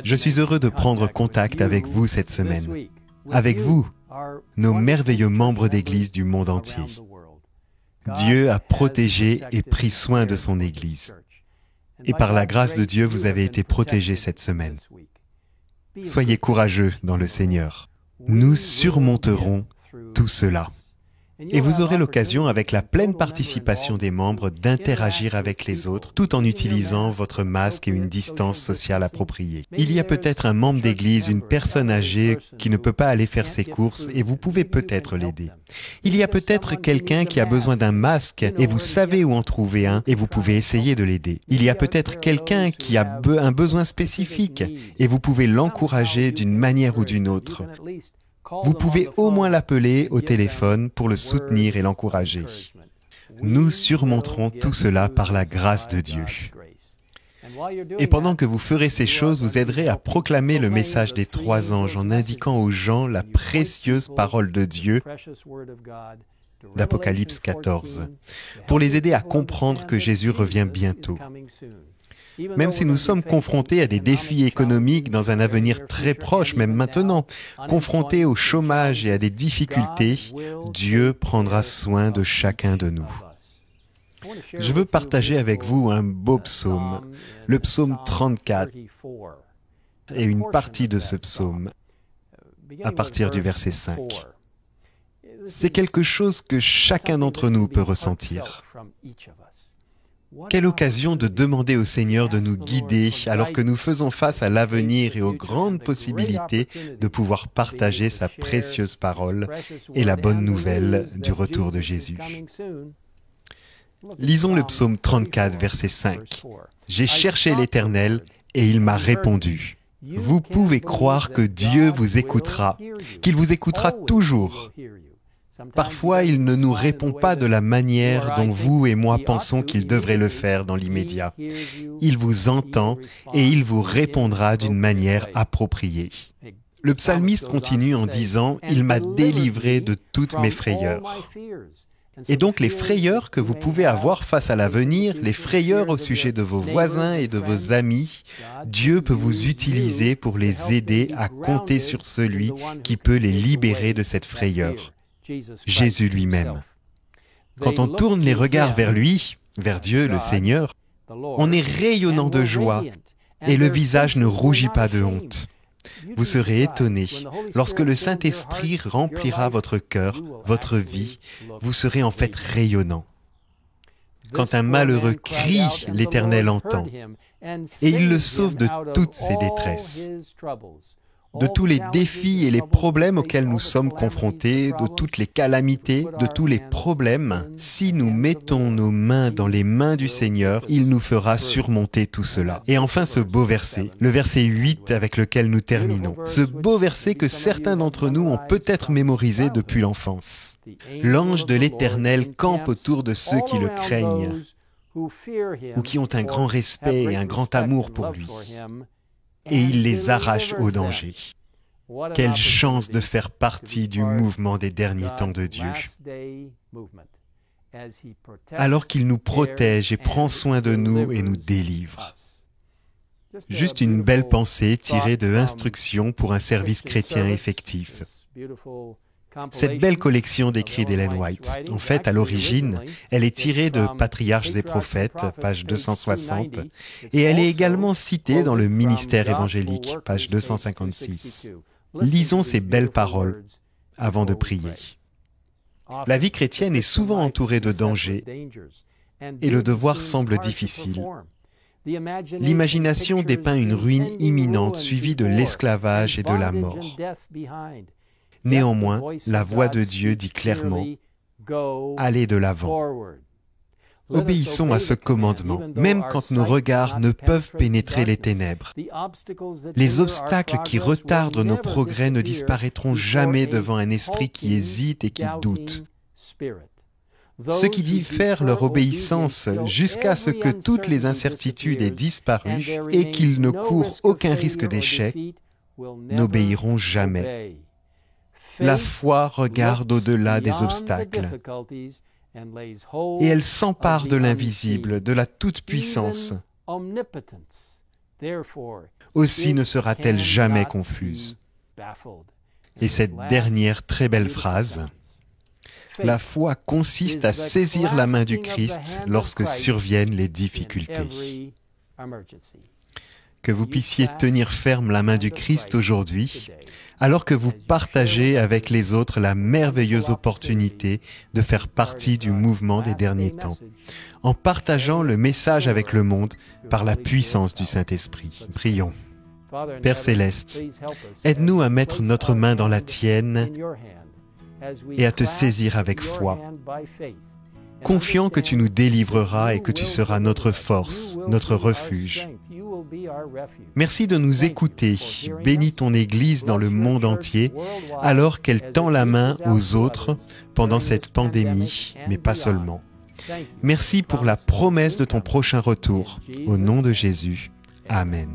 Je suis heureux de prendre contact avec vous cette semaine. Avec vous, nos merveilleux membres d'Église du monde entier. Dieu a protégé et pris soin de son Église. Et par la grâce de Dieu, vous avez été protégés cette semaine. Soyez courageux dans le Seigneur. Nous surmonterons tout cela. Et vous aurez l'occasion, avec la pleine participation des membres, d'interagir avec les autres, tout en utilisant votre masque et une distance sociale appropriée. Il y a peut-être un membre d'église, une personne âgée qui ne peut pas aller faire ses courses, et vous pouvez peut-être l'aider. Il y a peut-être quelqu'un qui a besoin d'un masque, et vous savez où en trouver un, et vous pouvez essayer de l'aider. Il y a peut-être quelqu'un qui a un besoin spécifique, et vous pouvez l'encourager d'une manière ou d'une autre. Vous pouvez au moins l'appeler au téléphone pour le soutenir et l'encourager. Nous surmonterons tout cela par la grâce de Dieu. Et pendant que vous ferez ces choses, vous aiderez à proclamer le message des 3 anges en indiquant aux gens la précieuse parole de Dieu d'Apocalypse 14, pour les aider à comprendre que Jésus revient bientôt. Même si nous sommes confrontés à des défis économiques dans un avenir très proche, même maintenant, confrontés au chômage et à des difficultés, Dieu prendra soin de chacun de nous. Je veux partager avec vous un beau psaume, le psaume 34, et une partie de ce psaume, à partir du verset 5. C'est quelque chose que chacun d'entre nous peut ressentir. Quelle occasion de demander au Seigneur de nous guider alors que nous faisons face à l'avenir et aux grandes possibilités de pouvoir partager sa précieuse parole et la bonne nouvelle du retour de Jésus. Lisons le psaume 34, verset 5. « J'ai cherché l'Éternel et il m'a répondu. » Vous pouvez croire que Dieu vous écoutera, qu'il vous écoutera toujours. Parfois, il ne nous répond pas de la manière dont vous et moi pensons qu'il devrait le faire dans l'immédiat. Il vous entend et il vous répondra d'une manière appropriée. Le psalmiste continue en disant « Il m'a délivré de toutes mes frayeurs ». Et donc les frayeurs que vous pouvez avoir face à l'avenir, les frayeurs au sujet de vos voisins et de vos amis, Dieu peut vous utiliser pour les aider à compter sur celui qui peut les libérer de cette frayeur. Jésus lui-même. Quand on tourne les regards vers lui, vers Dieu, le Seigneur, on est rayonnant de joie et le visage ne rougit pas de honte. Vous serez étonnés. Lorsque le Saint-Esprit remplira votre cœur, votre vie, vous serez en fait rayonnant. Quand un malheureux crie, l'Éternel entend, et il le sauve de toutes ses détresses. De tous les défis et les problèmes auxquels nous sommes confrontés, de toutes les calamités, de tous les problèmes, si nous mettons nos mains dans les mains du Seigneur, il nous fera surmonter tout cela. Et enfin ce beau verset, le verset 8 avec lequel nous terminons. Ce beau verset que certains d'entre nous ont peut-être mémorisé depuis l'enfance. L'ange de l'Éternel campe autour de ceux qui le craignent, ou qui ont un grand respect et un grand amour pour lui. Et il les arrache au danger. Quelle chance de faire partie du mouvement des derniers temps de Dieu. Alors qu'il nous protège et prend soin de nous et nous délivre. Juste une belle pensée tirée de Instructions pour un service chrétien effectif. Cette belle collection d'écrits d'Ellen White, en fait, à l'origine, elle est tirée de Patriarches et Prophètes, page 260, et elle est également citée dans le Ministère évangélique, page 256. Lisons ces belles paroles avant de prier. La vie chrétienne est souvent entourée de dangers, et le devoir semble difficile. L'imagination dépeint une ruine imminente suivie de l'esclavage et de la mort. Néanmoins, la voix de Dieu dit clairement « Allez de l'avant ». Obéissons à ce commandement, même quand nos regards ne peuvent pénétrer les ténèbres. Les obstacles qui retardent nos progrès ne disparaîtront jamais devant un esprit qui hésite et qui doute. Ceux qui diffèrent leur obéissance jusqu'à ce que toutes les incertitudes aient disparu et qu'ils ne courent aucun risque d'échec, n'obéiront jamais. La foi regarde au-delà des obstacles et elle s'empare de l'invisible, de la toute-puissance, aussi ne sera-t-elle jamais confuse. Et cette dernière très belle phrase, la foi consiste à saisir la main du Christ lorsque surviennent les difficultés. Que vous puissiez tenir ferme la main du Christ aujourd'hui, alors que vous partagez avec les autres la merveilleuse opportunité de faire partie du mouvement des derniers temps, en partageant le message avec le monde par la puissance du Saint-Esprit. Prions. Père Céleste, aide-nous à mettre notre main dans la tienne et à te saisir avec foi, confiant que tu nous délivreras et que tu seras notre force, notre refuge. Merci de nous écouter. Bénis ton Église dans le monde entier, alors qu'elle tend la main aux autres pendant cette pandémie, mais pas seulement. Merci pour la promesse de ton prochain retour. Au nom de Jésus. Amen.